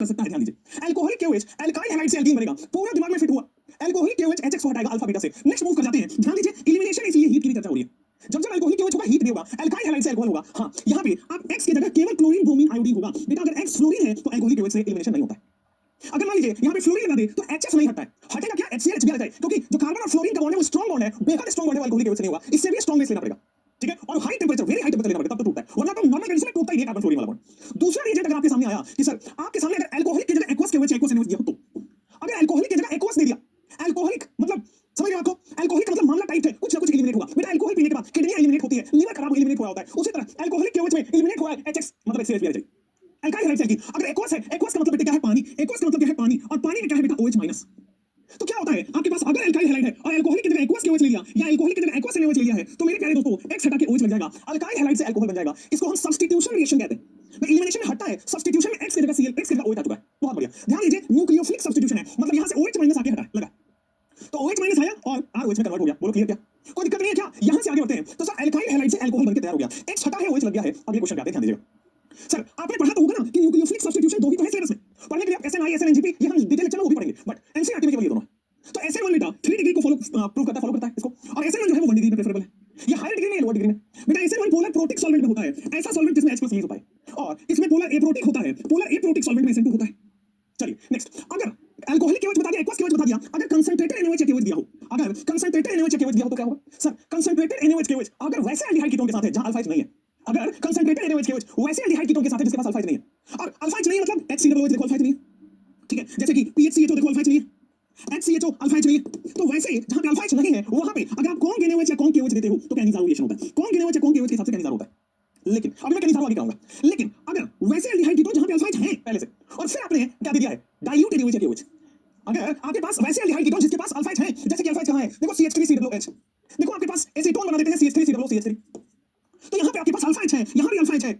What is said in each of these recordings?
कर सकता है। ध्यान दीजिए, अल्कोहलिक KOH अल्काइल हैलाइड से एल्कीन बनेगा, पूरा दिमाग में फिट हुआ। अल्कोहलिक KOH HX को हटाएगा अल्फा बीटा से। नेक्स्ट मूव कर जाते हैं, ध्यान दीजिए, एलिमिनेशन इसलिए हीट की भी चर्चा हो रही है। जब अल्कोहलिक KOH होगा हीट नहीं होगा, अल्काइल हैलाइड से अल्कोहल होगा। हां, यहां पे अब X की जगह केवल क्लोरीन ब्रोमीन आयोडीन होगा। बेटा अगर X फ्लोरीन है तो अल्कोहलिक KOH से एलिमिनेशन नहीं होता है। अगर मान लीजिए यहां पे फ्लोरीन लगा दे तो HF नहीं हटता है, हटेगा क्या? HCl HBr हटा है, क्योंकि जो कार्बन और फ्लोरीन का बॉन्ड है वो स्ट्रांग बॉन्ड है, बेहद स्ट्रांग बॉन्ड है, अल्कोहलिक KOH से नहीं होगा। इससे भी स्ट्रांगनेस लेना पड़ेगा, ठीक है, और high temperature, very high temperature लेना पड़ेगा, तब तो टूटता है, वरना तो नॉर्मल कंडीशन में टूटता ही नहीं कार्बन फ्लोरीन वाला बॉन्ड। दूसरा रिएजेंट अगर आपके सामने आया कि सर आपके सामने अगर अल्कोहलिक की जगह एक्वस KOH एक्वस NaOH दिया तो, अगर अल्कोहलिक की जगह एक्वस दे दिया, अल्कोहलिक मतलब समझ रहे हो आपको, अल्कोहलिक का मतलब मामला टाइट है, कुछ ना कुछ एलिमिनेट होगा। बेटा अल्कोहल पीने के बाद किडनी एलिमिनेट होती है, लिवर खराब एलिमिनेट हो रहा होता है, उसी तरह अल्कोहलिक KOH में एलिमिनेट हुआ है HX मतलब HCl अल्काइल हैलाइड से एल्कीन। अगर एक्वस है, एक्वस का मतलब बेटा क्या है? पानी। एक्वस का मतलब क्या है? पानी, और पानी में क्या है बेटा? OH minus. तो क्या होता है आपके पास, अगर अल्काइल हैलाइड है और अल्कोहलिक की जगह एक्वस KOH ले लिया या अल्कोहलिक की जगह एक्वस NaOH ले लिया है, तो मेरे प्यारे दोस्तों X हटा के OH लग जाएगा, अल्काइल हैलाइड से अल्कोहल बन जाएगा। इसको हम सब्स्टिट्यूशन रिएक्शन कहते हैं। तो एलिमिनेशन में हटता है, सब्स्टिट्यूशन में X की जगह Cl, X की जगह OH आ चुका है। बहुत बढ़िया, ध्यान दीजिए, न्यूक्लियोफिलिक सब्स्टिट्यूशन है, मतलब यहां से OH माइनस आके हटा लगा, तो OH माइनस आया और ROH में कन्वर्ट हो गया। बोलो क्लियर क्या? कोई दिक्कत नहीं है क्या? यहां से आगे बढ़ते हैं, तो सर अल्काइल हैलाइड से अल्कोहल बनके तैयार हो गया, X हटा है OH लग गया है। अगले क्वेश्चन पे आते हैं, ध्यान दीजिएगा। सर आपने पढ़ा तो होगा ना कि न्यूक्लियोफिलिक सब्स्टिट्यूशन दो ही तो है सिलेबस में, पढ़ने के लिए आप SNI SNNGP ये हम डिटेल लेक्चर में वो भी पढ़ेंगे, बट एनसीईआरटी में केवल ये दोनों है। तो SN1 बेटा 3 डिग्री को फॉलो करता है इसको, और SN1 जो है वो 1 डिग्री में प्रेफरेबल है। ये हायर डिग्री में या लोअर डिग्री में? बेटा SN1 पोलर प्रोटिक सॉल्वेंट में होता है, ऐसा सॉल्वेंट जिसमें H+ रिलीज होता है, और इसमें पोलर एप्रोटिक होता है, पोलर एप्रोटिक सॉल्वेंट में SN2 होता है। चलिए नेक्स्ट, अगर अल्कोहलिक KOH बता दिया, एक्वस KOH बता दिया, अगर कंसंट्रेटेड NaOH KOH दिया हो, अगर कंसंट्रेटेड NaOH KOH दिया हो तो क्या होगा? सर कंसंट्रेटेड NaOH KOH अगर वैसे एल्डिहाइड कीटोन के साथ है जहां अल्फा H नहीं है, अगर कंसंट्रेटेड NaOH KOH वैसे एल्डिहाइड कीटोन के साथ है जिसके पास अल्फा H नहीं है, और अल्फा H नहीं है मतलब HCOOH देखो अल्फा H नहीं है, ठीक है, जैसे कि PHCHO देखो अल्फा H नहीं है, HCHO अल्फा H नहीं है, तो वैसे ही जहां पे अल्फा H नहीं है वहां पे अगर आप कौन NaOH या कौन KOH देते हो तो कैनिजारो रिएक्शन होता है, कौन NaOH या कौन KOH के हिसाब से कैनिजारो होता है। लेकिन अब मैं कैनिजारो आगे कहूंगा, लेकिन अगर वैसे एल्डिहाइड कीटोन जहां पे अल्फा H है पहले से, और फिर आपने क्या दे दिया है? डाइल्यूटेड NaOH या KOH, अगर आपके पास वैसे एल्डिहाइड कीटोन जिसके पास अल्फा H है, जैसे कि अल्फा H कहां है? देखो CH3COOH, देखो आपके पास एसीटोन बना देते हैं CH3COOH, तो यहां पे आपके पास अल्फा H है, यहां भी अल्फा H है,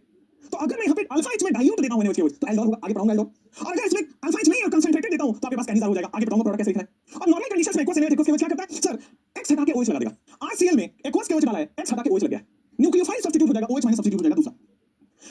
तो अगर मैं यहां पे अल्फा H में डाइल्यूट देता हूं NaOH KOH तो एल्डोल होगा, आगे पढ़ाऊंगा एल्डोल। और अगर इसमें अल्फा H नहीं और कंसंट्रेटेड देता हूं तो आपके पास कैनिजारो हो जाएगा, आगे बताऊंगा प्रोडक्ट कैसे लिखना है। और नॉर्मल कंडीशंस में एक्वस NaOH क्या करता है? सर X हटा के OH लगा देगा, RCl में एक्वस KOH डाला है, X हटा के OH लग गया, न्यूक्लियोफाइल सब्स्टिट्यूट हो जाएगा, OH माइनस सब्स्टिट्यूट हो जाएगा। दूसरा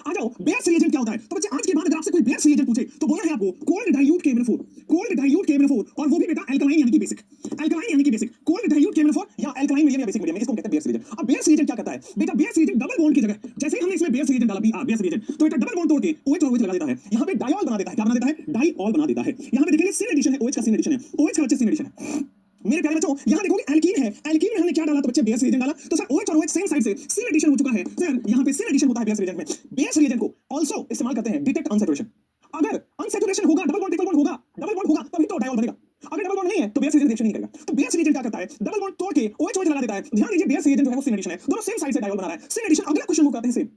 आ जाओ, बेयर्स रिएजेंट क्या होता है? तो बच्चे आज के बाद अगर आपसे कोई बेयर्स रिएजेंट पूछे तो बोलना है आपको cold dilute KMnO4, cold dilute KMnO4, और वो भी बेटा अल्कलाइन यानी कि बेसिक, अल्कलाइन यानी कि बेसिक, कोल्ड डाइल्यूट KMnO4 या अल्कलाइन मीडियम या बेसिक मीडियम, इसको कहते हैं बेयर्स रिएजेंट। अब बेयर्स रिएजेंट क्या करता है? बेटा बेयर्स रिएजेंट डबल बॉन्ड की जगह, जैसे ही हमने इसमें बेयर्स रिएजेंट डाला BR बेयर्स रिएजेंट, तो बेटा डबल बॉन्ड तोड़ के OH और OH लगा देता है, यहां पे डायऑल बना देता है, क्या बना देता है? डाइऑल बना देता है। यहां पे देखेंगे सिन एडिशन है, OH का सिन एडिशन है, OH का बच्चे सिन एडिशन है। मेरे प्यारे बच्चों यहां देखोगे एल्कीन है, एल्कीन में हमने क्या डाला? तो बच्चे बेयर्स रिएजेंट डाला, तो सर OH और OH सेम साइड से सिन एडिशन हो चुका है, सर यहां पे सिन एडिशन होता है बेयर्स रिएजेंट में। बेयर्स रिएजेंट को आल्सो इस्तेमाल करते हैं डिटेक्ट अनसैचुरेशन, अगर अनसैचुरेशन होगा डबल बॉन्ड ट्रिपल बॉन्ड होगा, डबल बॉन्ड होगा तभी तो डायऑल बनेगा, अगर डबल बॉन्ड नहीं है तो बेयर्स रिएजेंट रिएक्शन नहीं करेगा। तो बेयर्स रिएजेंट क्या करता है? डबल बॉन्ड तोड़ के OH OH लगा देता है। ध्यान दीजिए बेयर्स रिएजेंट जो है वो सिन एडिशन है, दोनों सेम साइड से डायऑल बना रहा है, सिन एडिशन। अगला क्वेश्चन वो करते हैं सेम,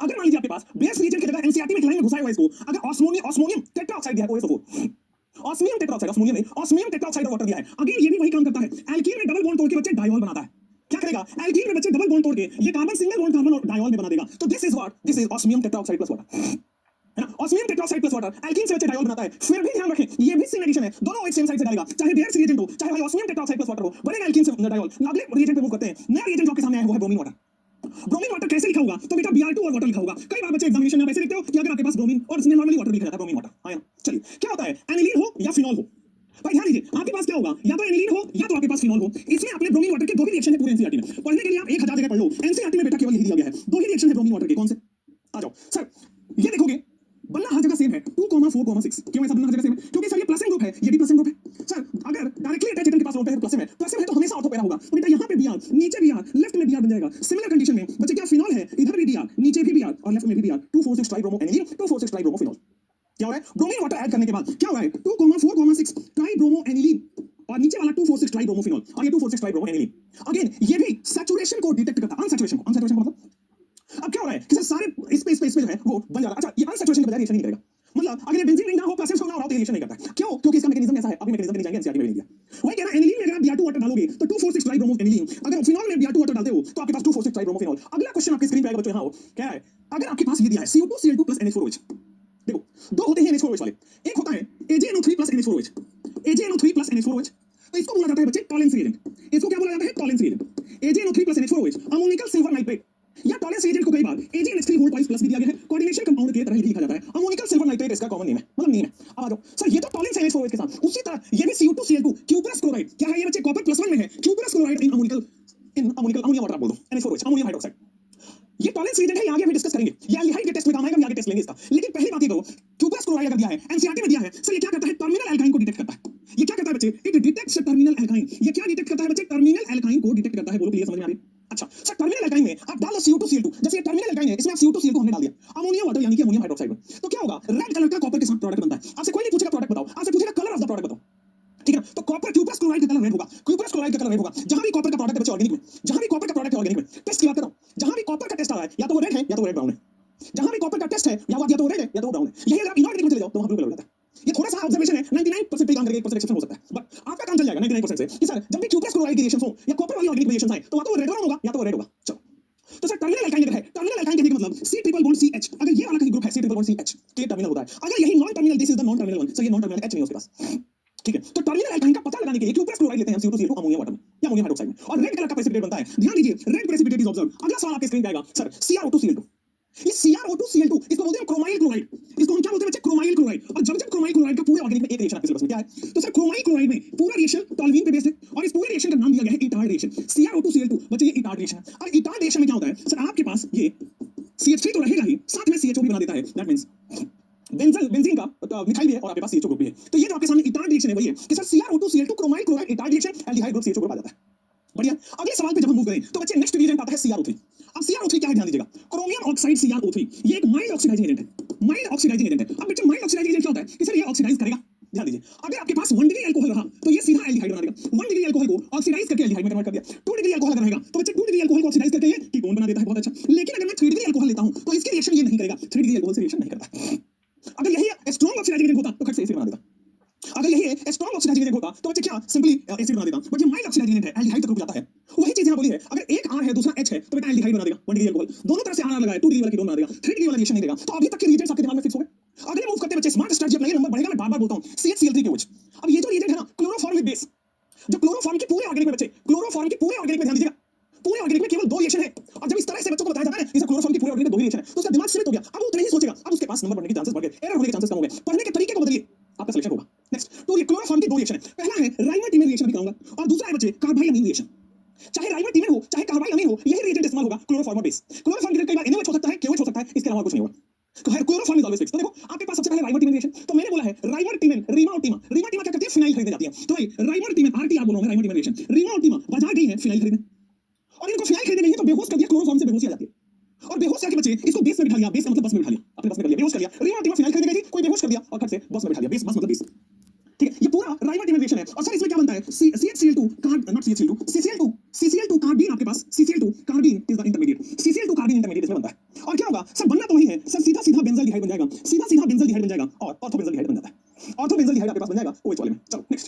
अगर मान लीजिए आपके पास बेयर्स रिएजेंट की जगह एनसीईआरटी में एक लाइन में घुसाया हुआ इसको, अगर ऑस्मोनियम टेट्राऑक्साइड दिया है OSO4, ऑस्मियम टेट्राऑक्साइड, ऑस्मोनियम नहीं, ऑस्मियम टेट्राऑक्साइड और वाटर दिया है, अगेन ये भी वही काम करता है, एल्कीन में डबल बॉन्ड तोड़ के बच्चे डायऑल बनाता है। क्या करेगा? एल्कीन में बच्चे डबल बॉन्ड तोड़ के ये कार्बन सिंगल बॉन्ड कार्बन और डायऑल में बना देगा। तो this is what, this is osmium tetroxide plus water, है ना, osmium tetroxide plus water, alkene से बच्चे डायऑल बनाता है। फिर भी ध्यान रखें ये भी सिन एडिशन है, दोनों एक सेम साइड से डालेगा, चाहे बेयर्स रिएजेंट हो चाहे भाई ऑस्मियम टेट्राऑक्साइड प्लस वाटर हो, बनेगा एल्कीन से डायऑल। अगले रिएजेंट पे मूव करते हैं, नया रिएजेंट जो आपके सामने है वो है ब्रोमीन वाटर। ब्रोमीन वाटर कैसे लिखा होगा? तो बेटा Br2 और वाटर लिखा होगा। कई बार बच्चे एग्जामिनेशन में वैसे लिखते हो कि अगर आपके पास ब्रोमीन और इसमें नॉर्मली वाटर लिखा जाता है, ब्रोमीन वाटर, हाँ चलिए क्या होता है? एनिलीन हो या फिनॉल हो, भाई ध्यान दीजिए आपके पास क्या होगा, या तो एनिलीन हो या तो आपके पास फिनॉल हो। इसमें आपने ब्रोमीन वाटर के दो ही रिएक्शन है पूरे एनसीईआरटी में, पढ़ने के लिए आप 1000 जगह पढ़ लो, एनसीईआरटी में बेटा केवल यही दिया गया है, दो ही रिएक्शन है ब्रोमीन वाटर के। कौन से? आ जाओ सर, ये देखोगे बनना हर जगह सेम है 2,4,6। क्यों ऐसा बनना हर जगह सेम है? क्योंकि सर ये प्लस ग्रुप है, ये भी प्लस ग्रुप है। सर अगर डायरेक्टली अटैच एटम के पास रोड पे है प्लस है तो हमेशा ऑर्थो पैरा होगा, तो बेटा यहां पे Br, नीचे Br, लेफ्ट में Br बन जाएगा। सिमिलर कंडीशन में बच्चे क्या फिनॉल है, इधर भी Br, नीचे भी Br और लेफ्ट में भी Br, 2,4,6 tribromo aniline, 2,4,6 tribromo phenol. क्या हो रहा है? ब्रोमीन वाटर ऐड करने के बाद क्या हो रहा है? 2,4,6 ट्राइब्रोमो एनिलीन और नीचे वाला 2,4,6 ट्राइब्रोमो फिनॉल और ये 2,4,6 ट्राइब्रोमो एनिलीन। अगेन ये भी सैचुरेशन को डिटेक्ट करता है, अनसैचुरेशन को मतलब अब क्या हो रहा है कि सर सारे स्पेस जो है वो बन जा रहा है। अच्छा ये अनसैचुरेशन के बजाय रिएक्शन नहीं करेगा, मतलब अगर ये बेंजीन रिंग ना हो, प्लसेंस हो ना हो तो रिएक्शन नहीं करता है। क्यों? क्योंकि इसका मैकेनिज्म ऐसा है, अभी मैकेनिज्म पे नहीं जाएंगे, एनसीईआरटी में नहीं दिया। वही कह रहा है एनिलीन में अगर आप Br2 वाटर डालोगे तो 2,4,6 ट्राइब्रोमो एनिलीन, अगर फिनॉल में Br2 वाटर डालते हो तो आपके पास 2,4,6 ट्राइब्रोमो फिनॉल। अगला क्वेश्चन आपके स्क्रीन पे आएगा बच्चों, यहाँ हो कह रहा है अगर आपके पास ये दिया है CO2 Cl2 NH4OH, देखो दो होते हैं NH4OH वाले, एक होता है AgNO3 NH4OH, AgNO3 NH4OH, तो इसको बोला जाता है बच्चे टॉलेंस रिएजेंट। इसको क्या बोला जाता है? Tollens reagent. AgNO3 NH4OH ammoniacal silver nitrate, या टॉलेंस एजेंट को कई बार AgNH3 होल ट्वाइस प्लस भी दिया गया है। कोऑर्डिनेशन कंपाउंड की तरह भी लिखा जाता है। अमोनिकल सिल्वर नाइट्रेट इसका कॉमन नेम है, मतलब नेम है। अब आ जाओ सर, ये तो टॉलेंस है NH4OH के साथ, उसी तरह ये भी Cu2Cl2 क्यूपरस क्लोराइड क्या है ये बच्चे, कॉपर +1 में है, cuprous chloride in ammoniacal ammonia water आप बोल दो, NH4OH अमोनियम हाइड्रोक्साइड। ये टॉलेंस एजेंट है, ये आगे हम डिस्कस करेंगे, ये एल्डिहाइड के टेस्ट में काम आएगा, हम आगे टेस्ट लेंगे इसका। लेकिन पहली बात ये करो, क्यूपरस क्लोराइड अगर दिया है, एनसीईआरटी में दिया है सर, ये क्या करता है, टर्मिनल एल्काइन को डिटेक्ट करता है। ये क्या करता है बच्चे, इट डिटेक्ट्स टर्मिनल एल्काइन। ये क्या डिटेक्ट करता है बच्चे, टर्मिनल एल्काइन को डिटेक्ट करता है। बोलो क्लियर, समझ में आ रही है? अच्छा सर, टर्मिनल एल्काइन में आप डाल दो Cu2Cl2, जैसे ये टर्मिनल एल्काइन है, इसमें आप Cu2Cl2 हमने डाल दिया, अमोनिया वाटर यानी कि अमोनियम हाइड्रोक्साइड, तो क्या होगा, रेड कलर का कॉपर के साथ प्रोडक्ट बनता है। आपसे कोई नहीं पूछेगा प्रोडक्ट बताओ, आपसे पूछेगा कलर ऑफ द प्रोडक्ट बताओ, ठीक है? तो कॉपर क्यूपरस क्लोराइड का कलर रेड होगा, क्यूपरस क्लोराइड का कलर रेड होगा। जहां भी कॉपर का प्रोडक्ट है बच्चे ऑर्गेनिक में, जहां भी कॉपर का प्रोडक्ट है ऑर्गेनिक में, टेस्ट की बात करो, जहां भी कॉपर का टेस्ट आ रहा है, या तो वो रेड है या तो वो रेड ब्राउन है। जहां भी कॉपर का टेस्ट है, या तो वो रेड है या तो वो ब्राउन है। यही अगर आप इनऑर्गेनिक में चले जाओ तो वहां ब्लू कलर हो जाता है। ये थोड़ा सा ऑब्जर्वेशन है, 99% पे काम करेगा, 1% एक्सेप्शन हो सकता है, बट आपका काम चल जाएगा 99% से कि सर जब भी क्यूपरस क्लोराइड के रिएक्शंस हो या कॉपर वाली ऑर्गेनिक रिएक्शंस आए, तो या तो वो रेड होगा या तो वो रेड होगा। चलो, तो सर टर्मिनल एल्काइन अगर है, टर्मिनल एल्काइन कहने का मतलब C ट्रिपल बॉन्ड CH, अगर ये वाला कहीं ग्रुप है C ट्रिपल बॉन्ड CH के टर्मिनल होता है। अगर यही non terminal, this is the non terminal one, sir ये नॉन टर्मिनल H नहीं है उसके पास, ठीक है? तो टर्मिनल एल्काइन का पता लगाने के लिए क्यूपरस क्लोराइड लेते हैं हम Cu2Cl2 अमोनिया वाटर में या अमोनियम हाइड्रोक्साइड में, और रेड कलर का प्रेसिपिटेट बनता है। ध्यान दीजिए, रेड प्रेसिपिटेट इज ऑब्जर्व्ड। अगला सवाल आपके स्क्रीन पे आएगा, सर CrO2Cl2, ये CrO2Cl2 इसको बोलते हैं क्रोमाइल क्लोराइड। इसको हम क्या बोलते हैं बच्चे, क्रोमाइल क्लोराइड। और जब जब क्रोमाइल क्लोराइड का पूरे ऑर्गेनिक में एक रिएक्शन आपके सिलेबस में क्या है, तो सर क्रोमाइल क्लोराइड में पूरा रिएक्शन टॉल्यूइन पे बेस्ड है, और इस पूरे रिएक्शन का नाम दिया गया है इटार्ड रिएक्शन। CrO2Cl2 बच्चे ये इटार्ड रिएक्शन है। और इटार्ड रिएक्शन में क्या होता है सर, आपके पास ये CH3 तो रहेगा ही, साथ में CHO भी बना देता है। दैट मींस बेंजीन का मिथाइल भी है और आपके पास CHO ग्रुप भी है। तो ये जो आपके सामने इटार्ड रिएक्शन है वही है कि sir CrO2Cl2 chromyl chloride Etard reaction, aldehyde group CHO group आ जाता है। बढ़िया। अगले सवाल पे जब हम मूव करें तो बच्चे नेक्स्ट रिएजेंट आता है CrO3। अब CrO3 क्या है, ध्यान दीजिएगा, क्रोमियम ऑक्साइड CrO3, ये एक माइल्ड ऑक्सीडाइजिंग एजेंट है, माइल्ड ऑक्सीडाइजिंग एजेंट है। अब बच्चे माइल्ड ऑक्सीडाइजिंग एजेंट क्या होता है कि सर ये ऑक्सीडाइज करेगा। ध्यान दीजिए, अगर आपके पास 1 डिग्री अल्कोहल रहा तो ये सीधा एल्डिहाइड बना देगा। 1 डिग्री अल्कोहल को ऑक्सीडाइज करके एल्डिहाइड में कन्वर्ट कर दिया। 2 डिग्री अल्कोहल अगर रहेगा तो बच्चे 2 डिग्री अल्कोहल को ऑक्सीडाइज करके ये कीटोन बना देता है, बहुत अच्छा। लेकिन अगर मैं 3 डिग्री अल्कोहल लेता हूं तो इसकी रिएक्शन ये नहीं करेगा, 3 डिग्री अल्कोहल से रिएक्शन नहीं करता। अगर यही स्ट्रॉन्ग ऑक्सीडाइजिंग एजेंट होता तो खट से एसिड बना देता। अगर यही स्ट्रॉन्ग ऑक्सीडाइजिंग एजेंट होता तो बच्चे क्या सिंपली एसिड बना देता। बट ये माइल्ड ऑक्सीडाइजिंग एजेंट है, एल्डिहाइड तक रुक जाता है। वही चीज यहां बोली है, अगर एक R है दूसरा H है तो बेटा एल्डिहाइड बना देगा। 1 डिग्री अल्कोहल दोनों तरफ से R लगाया, 2 डिग्री वाला कीटोन बना देगा, 3 डिग्री वाला रिएक्शन नहीं देगा। तो अभी तक के रिएजेंट्स आपके दिमाग में फिक्स हो गए। अगले मूव करते बच्चे स्मार्ट स्ट्रेटजी अपनाइए, नंबर बढ़ेगा, मैं बार-बार बोलता हूं, CHCl3KOH। अब ये जो रिएजेंट है ना, क्लोरोफॉर्म विद बेस, जो क्लोरोफॉर्म की पूरे ऑर्गेनिक में बच्चे, क्लोरोफॉर्म की पूरे ऑर्गेनिक में ध्यान दीजिएगा, पूरे ऑर्गेनिक में केवल 2 रिएक्शन है। और जब इस तरह से बच्चों को बताया जाता है ना, इसे क्लोरोफॉर्म की पूरे ऑर्गेनिक में 2 रिएक्शन है, तो उसका दिमाग सीमित हो गया। अब वो उतना ही सोचेगा, अब उसके पास नंबर बढ़ने के चांसेस बढ़ गए, एरर होने के चांसेस कम हो गए। पढ़ने के तरीके को बदलिए, आपका सिलेक्शन होगा। नेक्स्ट, तो ये क्लोरोफॉर्म की 2 रिएक्शन है। पहला है राइमोटिमेन रिएक्शन भी कहूंगा, और दूसरा है बच्चे कार्बाइलामीन रिएक्शन। चाहे राइमोटिमेन हो चाहे कार्बाइलामीन हो, यही रिएजेंट इस्तेमाल होगा क्लोरोफॉर्म बेस। क्लोरोफॉर्म की कई बार NaOH हो सकता है, KOH हो सकता है, इसके अलावा कुछ नहीं होगा। तो है क्लोरोफॉर्म इज ऑलवेज फिक्स। तो देखो आपके पास सबसे पहले राइमोटिमेन रिएक्शन, तो मैंने बोला है राइमोटिमेन, रीमाओटिमा। रीमाओटिमा क्या करती है, फिनाइल खरीदने जाती है। तो भाई राइमोटिमेन RT आप बोलोगे राइमोटिमेन रिएक्शन, रीमाओटिमा बाजार गई है फिनाइल खरीदने, और इनको फिनाइल खरीदने गई है तो बेहोश कर दिया, क्लोरोफॉर्म से बेहोशी आ जाती है। और बेहोश करके बच्चे इसको बेस में बिठा लिया, बेस का मतलब बस में बिठा लिया, अपने बस में कर लिया, बेहोश कर लिया। रीमाओटिमा फिनाइल खरीदने गई थी, कोई बेहोश कर दिया और खट से बस में बिठा लिया, बेस बस मतलब बेस, ठीक है? ये पूरा राइमोटिमेन रिएक्शन है। और सर इसमें क्या बनता है, CHCl2 carb, not CHCl2, CCl2 carbene, आपके पास CCl2 carbene is the intermediate, CCl2 carbene intermediate इसमें बनता है। और क्या होगा सर, बनना तो वही है सर, सीधा सीधा बेंजल्डिहाइड बन जाएगा, सीधा सीधा बेंजल्डिहाइड बन जाएगा, और ऑर्थोबेंजल्डिहाइड बन जाता है। ऑर्थोबेंजल्डिहाइड आपके पास बन जाएगा OH वाले में। चलो नेक्स्ट,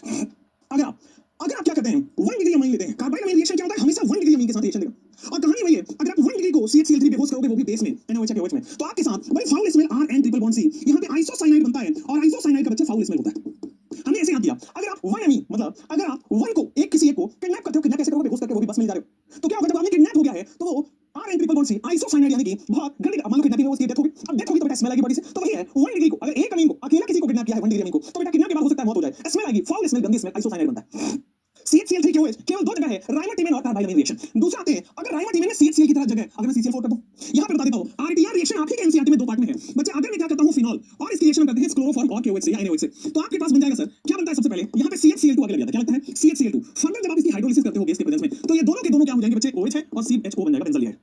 अगर आप क्या करते हैं, 1 डिग्री अमीन लेते हैं। कार्बाइलामीन रिएक्शन क्या होता है, हमेशा 1 डिग्री अमीन के साथ रिएक्शन देगा। और कहानी वही है, अगर आप 1 डिग्री को CHCl3 बेहोश करोगे, वो भी बेस में NaOH या KOH में, तो आपके साथ बड़ी foul smell RN triple bond C, यहाँ पे आइसोसाइनाइड बनता है, और आइसोसाइनाइड का बच्चा फाउल स्मेल होता है। हमने ऐसे याद किया, अगर आप 1 अमीन मतलब अगर आप 1 को किसी एक को किडनैप करते हो, किडनैप कैसे करोगे, बेहोश करके, वो भी बस में ले जा रहे हो, तो क्या होगा, जब आदमी किडनैप हो गया है तो वो RN triple bond C isocyanide यानी कि बहुत गंदी, मान लो किडनैपिंग में उसकी डेथ होगी। अब डेथ होगी तो बेटा स्मेल आएगी बॉडी से। तो वही है 1 डिग्री को, अगर एक अमीन को अकेला किसी को किडनैप किया है 1 डिग्री अमीन को, तो बेटा किडनैप के बाद हो सकता है मौत हो जाए, स्मेल आएगी, फाउल स्मेल, गंदी स्मेल, आइसोसाइनाइड बनता है। CHCl3KOH केवल 2 जगह है, राइमोटिमेन और कार्बाइलामीन रिएक्शन। दूसरा आते हैं, अगर राइमोटिमेन में CHCl की तरह जगह, अगर मैं CCl4 कर दूं, यहां पे बता देता हूं, RTR रिएक्शन आप ही के NCERT में 2 पार्ट में है बच्चे। अगर मैं क्या करता हूं, फिनॉल, और इसकी रिएक्शन करते हैं क्लोरोफॉर्म और KOH से या NaOH से, तो आपके पास बन जाएगा सर, क्या बनता है सबसे पहले, यहां पे CHCl2 आगे लग जाता है, क्या लगता है CHCl2। फर्दर जब आप इसकी हाइड्रोलिसिस करते हो बेस के प्रेजेंस में, तो ये दोनों के दोनों क्या हो जाएंगे बच्चे, OH है और CHO बन जाएगा, बेंजल्डिहाइड।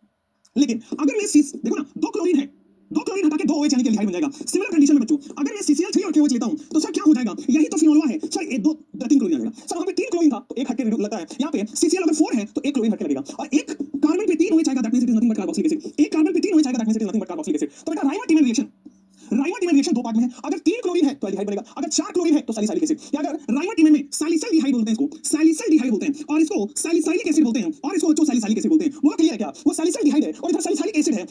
लेकिन अगर मैं देखो ना, 2 क्लोरीन है, 2 क्लोरीन हटा के 2 OH यानी कि एल्डिहाइड बन जाएगा। सिमिलर कंडीशन में बच्चों, अगर मैं CCl3 और KOH लेता हूं तो सर क्या हो जाएगा, यही तो फिनोल हुआ है सर, 3 क्लोरीन आ जाएगा सर। वहां पे 3 क्लोरीन था तो एक हट के लगता है, यहाँ पे CCl अगर 4 है तो 1 क्लोरीन हट के लगेगा, और एक कार्बन पे 3 OH आएगा, that means it is nothing but carboxylic acid. एक कार्बन पे 3 OH आएगा, that means it is nothing but carboxylic acid. तो बेटा राइमोटिमेन रिएक्शन 2 पार्ट में है। अगर 3 क्लोरीन है तो एल्डिहाइड बनेगा, अगर 4 क्लोरीन है तो सैलिसाइलिक एसिड, या अगर राइमोटिमेन में सैलिसल्डिहाइड बोलते हैं, इसको सैलिसल्डिहाइड बोलते हैं, और इसको सैलिसाइलिक एसिड बोलते हैं, और इसको जो सैलिसाइलिक एसिड बोलते हैं। वो क्लियर है क्या, वो सैलिसल्डिहाइड है और इधर सैलिसाइलिक एसिड है।